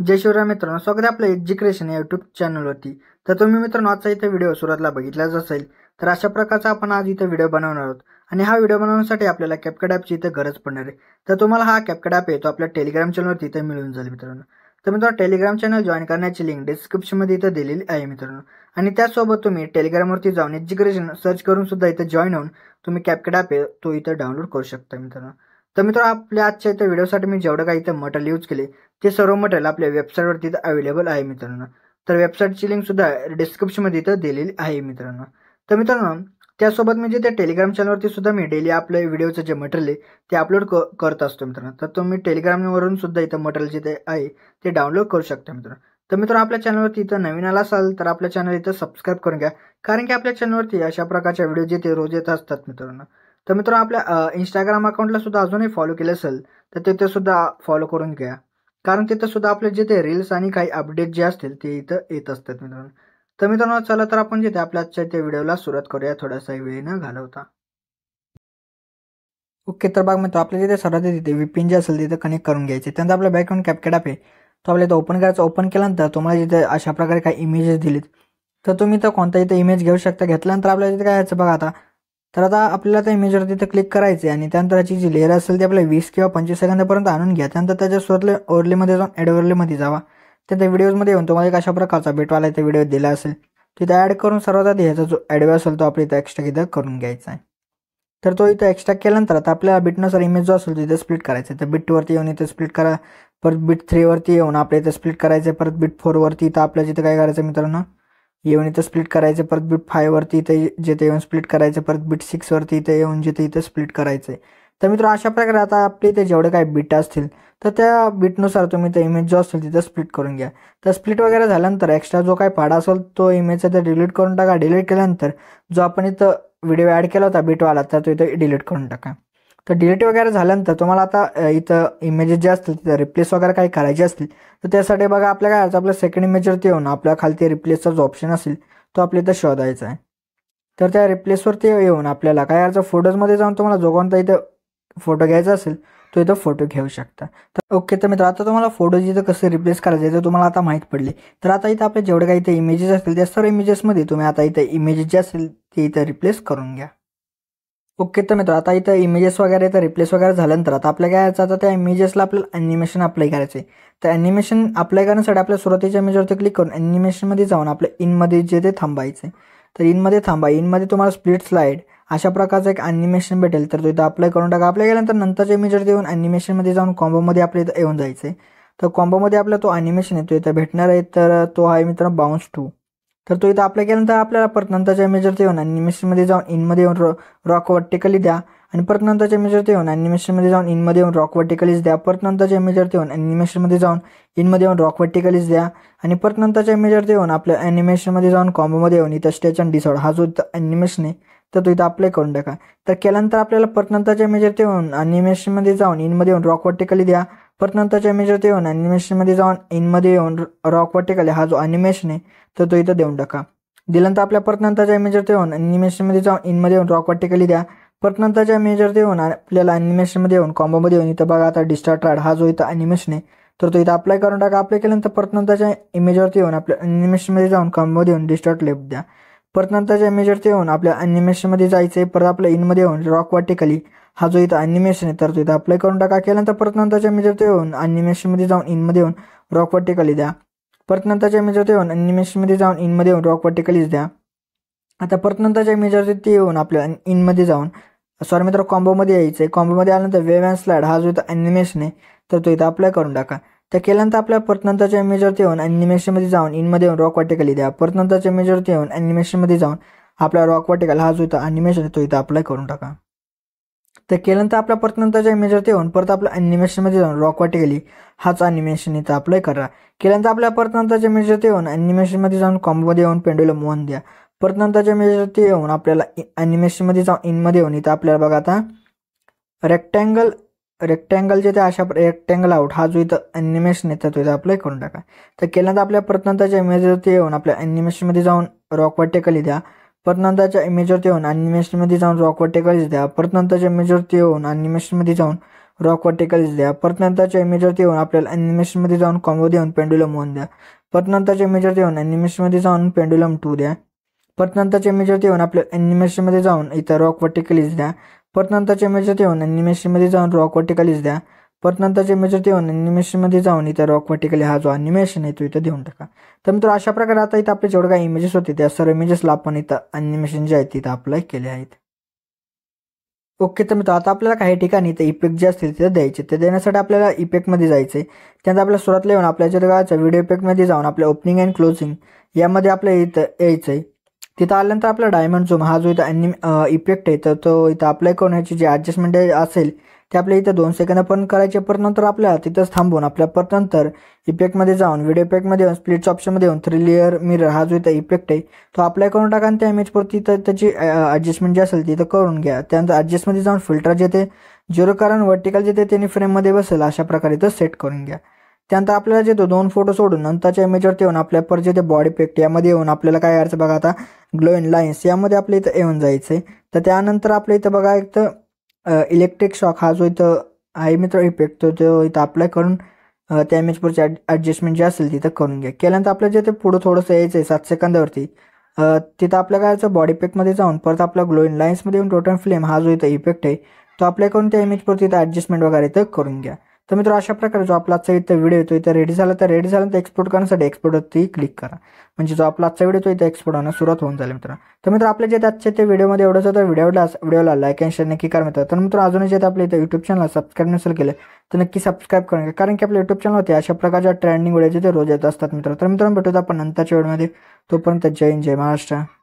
जय शिवराय मित्रांनो, स्वागत आहे आपल्या एज्युकेशन या यूट्यूब चॅनलवरती। तर तुम्ही मित्रांनो आजचा इथे व्हिडिओ सुरुवातीला बघितलाच असेल। तर अशा प्रकारचा आपण आज इथे व्हिडिओ बनवणार आहोत आणि हा व्हिडिओ बनवण्यासाठी आपल्याला CapCut ॲपची इथे गरज पडणार आहे। तर तुम्हाला हा CapCut ॲप आहे तो आपल्या टेलिग्राम चॅनलवरती इथे मिळून जाईल मित्रांनो। तर मित्रांनो टेलिग्राम चॅनल जॉइन करण्याची लिंक डिस्क्रिप्शनमध्ये इथे दिलेली आहे मित्रांनो। आणि त्यासोबत तुम्ही टेलिग्रामवरती जाऊन एज्युकेशन सर्च करून सुद्धा इथे जॉइन होऊन तुम्ही CapCut ॲप आहे तो इथे डाउनलोड करू शकता मित्रांनो। तर मित्रांनो आपल्या आजच्या इथे व्हिडिओसाठी मी जेवढं काही इथे मटेरियल यूज केले ते सर्व मटेरियल आपल्या वेबसाईटवरती अवेलेबल आहे मित्रांनो। तर वेबसाईटची लिंक सुद्धा डिस्क्रिप्शनमध्ये इथं दिलेली आहे मित्रांनो। तर मित्रांनो त्यासोबत मी जे टेलिग्राम चॅनलवरती सुद्धा मी डेली आपले व्हिडिओचं जे मटेरियल आहे ते अपलोड करत असतो मित्रांनो। तर तुम्ही टेलिग्रामवरून सुद्धा इथं मटेरियल जे आहे ते डाउनलोड करू शकता मित्रांनो। तर मित्रांनो आपल्या चॅनलवरती इथं नवीन आला असाल तर आपल्या चॅनल इथं सबस्क्राईब करून घ्या, कारण की आपल्या चॅनलवरती अशा प्रकारच्या व्हिडिओ जे ते रोज येत असतात मित्रांनो। तर मित्रांनो आपल्या इंस्टाग्राम अकाउंटला सुद्धा अजूनही फॉलो केलं असेल तर तिथे सुद्धा फॉलो करून घ्या, कारण तिथं सुद्धा आपले जे ते रील्स आणि काही अपडेट जे असतील ते इथं येत असतात मित्रांनो। तर मित्रांनो चला तर आपण जिथे आपल्या आजच्या त्या व्हिडिओला सुरुवात करूया थोडासा वेळ न घालवता। ओके, तर बघा मित्र आपल्या जिथे सर्वात तिथे VPN जे असेल तिथे कनेक्ट करून घ्यायचे। त्यानंतर आपल्या बॅकग्राऊंड CapCut ॲप आहे तो आपल्याला ओपन करायचा। ओपन केल्यानंतर तुम्हाला जिथे अशा प्रकारे काही इमेजेस दिलीत तर तुम्ही तर कोणता इथे इमेज घेऊ शकता। घेतल्यानंतर आपल्याला जिथे काय यायचं बघा आता, तर आता आपल्याला त्या इमेजवर तिथे क्लिक करायचे आणि त्यानंतर याची जी लेअर असेल ती आपल्याला 20 किंवा 25 सेकंदापर्यंत आणून घ्या। त्यानंतर त्याच्या स्वतः ओरलीमध्ये जाऊन ॲड ओरलीमध्ये जावा। त्या व्हिडिओजमध्ये येऊन तुम्हाला एक अशा प्रकारचा बेटवाला इथे व्हिडिओ दिला असेल तिथे ॲड करून सर्वात आधी ह्याचा जो ॲडिओ असेल तो आपल्या इथं एक्स्ट्रा इथं करून घ्यायचा आहे। तर तो इथं एक्स्ट्रा केल्यानंतर आता आपल्याला बिटनुसार इमेज जो असेल तिथे स्प्लिट करायचा आहे। तर बिट 2 वरती येऊन इथे स्प्लिट करा, परत बिट 3 वरती येऊन आपल्या इथं स्प्लिट करायचं आहे, परत बिट 4 वरती इथं आपल्या जिथे काय करायचं मित्रांनो येऊन इथं स्प्लिट करायचं, परत बिट 5 वरती इथे जिथे येऊन स्प्लिट करायचं, परत बिट 6 वरती इथे येऊन जिथे इथं स्प्लिट करायचं आहे। तर मित्र अशा प्रकारे आता आपले इथे जेवढे काही बिट असतील तर त्या बिटनुसार तुम्ही ते इमेज जो असेल तिथं स्प्लिट करून घ्या। तर स्प्लिट वगैरे झाल्यानंतर एक्स्ट्रा जो काही पाडा असेल तो इमेजचा ते डिलीट करून टाका। डिलीट केल्यानंतर जो आपण इथं व्हिडिओ ॲड केला होता बिटवाला तर तो इथं डिलीट करून टाका। तर डिलीट वगैरे झाल्यानंतर तुम्हाला आता इथं इमेजेस जे असतील तिथं रिप्लेस वगैरे काही करायचे असतील तर त्यासाठी बघा आपल्या काय आपल्या सेकंड इमेजवरती येऊन आपल्या खालती रिप्लेसचा जो ऑप्शन असेल तो आपल्या इथं शोधायचा आहे। तर त्या रिप्लेसवरती येऊन आपल्याला काय करायचं, फोटोजमध्ये जाऊन तुम्हाला जो कोणता इथं फोटो घ्यायचा असेल तो इथं फोटो घेऊ शकता। तर ओके, तर मित्र आता तुम्हाला फोटो जिथं कसे रिप्लेस करायचे ते तुम्हाला आता माहीत पडले। तर आता इथं आपले जेवढे काही इथे इमेजेस असतील त्या सर्व इमेजेसमध्ये तुम्ही आता इथं इमेजेस जे असतील ते इथं रिप्लेस करून घ्या। ओके, तर मित्र आता इथं इमेजेस वगैरे तर रिप्लेस वगैरे झाल्यानंतर आता आपल्या काय यायचं, आता त्या इमेजेसला आपल्याला ॲनिमेशन अप्लाय करायचं आहे। तर ॲनिमेशन अप्लाय करण्यासाठी आपल्या सुरुवातीच्या इमेजवरती क्लिक करून ॲनिमेशनमध्ये जाऊन आपल्या इनमध्ये जे ते थांबायचं आहे। तर इनमध्ये थांबा, इनमध्ये तुम्हाला स्प्लिट स्लाइड अशा प्रकारचं एक ॲनिमेशन भेटेल तर तो इथं अप्लाय करून टाका। अप्लाय केल्यानंतर नंतरच्या इमेजवरती येऊन ॲनिमेशनमध्ये जाऊन कॉम्बोमध्ये आपल्या इथं येऊन जायचं आहे। तर कॉम्बोमध्ये आपला तो ॲनिमेशन येतो इथं भेटणार आहे, तर तो आहे मित्र बाउन्स 2। तर तो इथं अप्लाय केल्यानंतर आपल्याला परत नंतरच्या इमेजवरती येऊन ॲनिमेशनमध्ये जाऊन इनमध्ये येऊन रॉक वर्टिकली द्या आणि परत नंतरच्या इमेजवरती येऊन ॲनिमेशनमध्ये जाऊन इनमध्ये येऊन रॉक वर्टिकलीज द्या। परत नंतरच्या इमेजवरती येऊन ॲनिमेशनमध्ये जाऊन इनमध्ये येऊन रॉक वर्टिकलीज द्या आणि परत नंतरच्या इमेजवरती येऊन आपल्या ॲनिमेशनमध्ये जाऊन कॉम्बोमध्ये येऊन इथं स्टेच अँड डिसऑर्डर हा जो ॲनिमेशन आहे तर तो इथं अप्लाय करून टाका। तर केल्यानंतर आपल्याला परत नंतरच्या इमेजवरती येऊन ॲनिमेशनमध्ये जाऊन इनमध्ये येऊन रॉक वर्टिकली द्या। परत नंतरच्या इमेजवरती येऊन ॲनिमेशनमध्ये जाऊन इनमध्ये येऊन रॉक वर्टिकली हा जो ॲनिमेशन आहे तर तो इथं देऊन टाका। दिल्यानंतर आपल्या परत नंतरच्या इमेजवरती येऊन ॲनिमेशनमध्ये जाऊन इनमध्ये येऊन रॉक वर्टिकली द्या। परत नंतरच्या इमेजवरती येऊन आपल्याला ॲनिमेशनमध्ये येऊन कॉम्बोमध्ये येऊन इथं बघा आता डिस्टार्ट राड हा जो इथं ॲनिमेशन आहे तर तो इथं अप्लाय करून टाका। अप्लाय केल्यानंतर परत नंतरच्या इमेजवरती येऊन आपल्या ॲनिमेशनमध्ये जाऊन कॉम्बोमध्ये येऊन डिस्टार्ट लेफ्ट द्या। परत नंतरच्या इमेजवरती येऊन आपल्या ॲनिमेशनमध्ये जायचं आहे, परत आपल्या इनमध्ये येऊन रॉक वर्टिकली हा जो इथं ॲनिमेशन आहे तर तो इथं अप्लाय करून टाका। केल्यानंतर परत नंतरच्या इमेजवरती येऊन ॲनिमेशनमध्ये जाऊन इनमध्ये येऊन रॉक वर्टिकली द्या। परत नंतरच्या इमेजवरती येऊन ॲनिमेशनमध्ये जाऊन इनमध्ये येऊन रॉक वर्टिकलीज द्या। आता परत नंतरच्या इमेजवरती येऊन आपल्या इनमध्ये जाऊन सॉरी मित्र कॉम्बोमध्ये यायचं आहे। कॉम्बोमध्ये आल्यानंतर वेव अँड स्लाइड हा जो इथं ॲनिमेशन आहे तर तो इथं अप्लाय करून टाका। तर केल्यानंतर आपल्या परत नंतरच्या इमेजवरती येऊन ॲनिमेशनमध्ये जाऊन इनमध्ये येऊन रॉक वर्टिकली द्या। परत नंतरच्या इमेजवरती येऊन ॲनिमेशनमध्ये जाऊन आपला रॉक वर्टिकल हा जो इथं ॲनिमेशन आहे तो इथं अप्लाय करून टाका। तर केल्यानंतर आपल्या परत नंतरच्या इमेजवरती येऊन परत आपल्या ॲनिमेशनमध्ये जाऊन रॉक वर्टिकली हाच ॲनिमेशन इथं अप्लाय करा। केल्यानंतर आपल्या परत नंतरच्या इमेजवरती येऊन ॲनिमेशनमध्ये जाऊन कॉम्बोमध्ये येऊन पेंडुलम 1 द्या। परत नंतरच्या इमेजवरती येऊन आपल्याला ॲनिमेशनमध्ये जाऊन इनमध्ये येऊन इथं आपल्याला बघा आता रेक्टँगल जे ते अशा रेक्टँगल आउट हा जो इथं ॲनिमेशन आहे तर तो इथं अप्लाय करून टाका। तर केल्यानंतर आपल्या परत नंतरच्या इमेजवरती येऊन आपल्या ॲनिमेशनमध्ये जाऊन रॉक वर्टिकली द्या। परत नंतरच्या इमेजवरती येऊन ॲनिमेशनमध्ये जाऊन रॉक वर्टिकलीज द्या। परत नंतरच्या इमेजवरती येऊन ॲनिमेशनमध्ये जाऊन रॉक वर्टिकल्स द्या. परत नंतरच्या इमेजवरती येऊन आपल्याला ॲनिमेशनमध्ये जाऊन कॉम्बो देऊन पेंडुलम 1 द्या. परत नंतरच्या इमेजवरती येऊन ॲनिमेशनमध्ये जाऊन पेंडुलम 2 द्या. परत नंतरच्या इमेजवरती येऊन आपल्या ॲनिमेशनमध्ये जाऊन इथं रॉक वर्टिकल्स द्या. परत नंतरच्या इमेजवरती येऊन ॲनिमेशनमध्ये जाऊन रॉक वर्टिकल्स द्या. परत नंतरच्या इमेजवरती येऊन ॲनिमेशनमध्ये जाऊन इथं रॉक वर्टिकली हा जो ॲनिमेशन आहे तो इथं देऊन टाका. तर मित्र अशा प्रकारे आता इथं आपले जेवढे काही इमेजेस होते त्या सर्व इमेजेसला आपण इथं ॲनिमेशन जे आहेत तिथं अप्लाय केले आहेत. ओके, तर मित्र आता आपल्याला काही ठिकाणी इथं इफेक्ट जे असतील तिथं द्यायचे. ते देण्यासाठी आपल्याला इफेक्टमध्ये जायचं आहे. त्यानंतर आपल्याला सुरुवातीला येऊन आपल्या जे काय व्हिडिओ इफेक्टमध्ये जाऊन आपल्या ओपनिंग अँड क्लोजिंग यामध्ये आपल्या इथं यायचं आहे. तिथं आल्यानंतर आपला डायमंड झूम हा जो इथं इफेक्ट आहे तर तो इथं अप्लाय करण्याची जी ॲडजस्टमेंट असेल ते आपल्या इथं 2 सेकंद पण करायचे. परत नंतर आपल्याला तिथंच थांबून आपल्या परत नंतर इफेक्टमध्ये जाऊन व्हिडिओ इफेक्टमध्ये येऊन स्प्लिट्स ऑप्शनमध्ये येऊन 3 लेअर मिरर हा जो इथं इफेक्ट आहे तो अप्लाय करून टाका आणि त्या इमेजवरती त्याची ॲडजस्टमेंट जी असेल तिथं करून घ्या. त्यानंतर ॲडजस्टमध्ये जाऊन फिल्टर जे ते 0 कारण वर्टिकल जे ते त्यांनी फ्रेममध्ये बसेल अशा प्रकारे इथं सेट करून घ्या. त्यानंतर आपल्याला जे 2 फोटो सोडून नंतरच्या इमेजवरती येऊन आपल्या पर जे ते बॉडी इफेक्ट यामध्ये येऊन आपल्याला काय करायचं बघा आता ग्लो इन लाईन्स यामध्ये आपल्या इथं येऊन जायचं आहे. तर त्यानंतर आपल्या इथं बघा इथं इलेक्ट्रिक शॉक हा जो इथं आहे मित्र इफेक्ट तो इथं अप्लाय करून त्या इमेजवरची ॲडजस्टमेंट जी असेल तिथं करून घ्या. केल्यानंतर आपलं जे ते पुढं थोडंसं यायचं आहे 7 सेकंदावरती तिथं आपल्या काय करायचं बॉडी इफेक्टमध्ये जाऊन परत आपला ग्लो इन लाईन्समध्ये येऊन टोटल फ्लेम हा जो इथं इफेक्ट आहे तो अप्लाय करून त्या इमेजवरती इथं ॲडजस्टमेंट वगैरे इथं करून घ्या. तर मित्र अशा प्रकारे जो आपला आजचा इथं व्हिडिओ येतो इथं रेडी झाला तर रेडी झाला तर एक्सपोर्ट करण्यासाठी एक्सपोर्टवरती क्लिक करा. म्हणजे जो आपला आजचा व्हिडिओ तो इथं एक्सपोर्ट होण्यास सुरुवात होऊन जाईल मित्र. तर मित्र आपल्या जे आजच्या ते व्हिडिओमध्ये एवढंच होतं. व्हिडिओला लाईक अँड शेअर नक्की करा मित्र. तर मित्र अजूनही जे आपल्या इथं यूट्यूब चॅनल सबस्क्राईब नसेल केलं तर नक्की सबस्क्राईब करा. कारण की आपल्या यूट्यूब चॅनलवरती अशा प्रकारच्या ट्रेंडिंग व्हिडिओ ते रोज येत असतात मित्र. तर मित्रांनो भेटूया आपण नंतरच्या व्हिडिओमध्ये. तोपर्यंत जय हिंद जय महाराष्ट्र.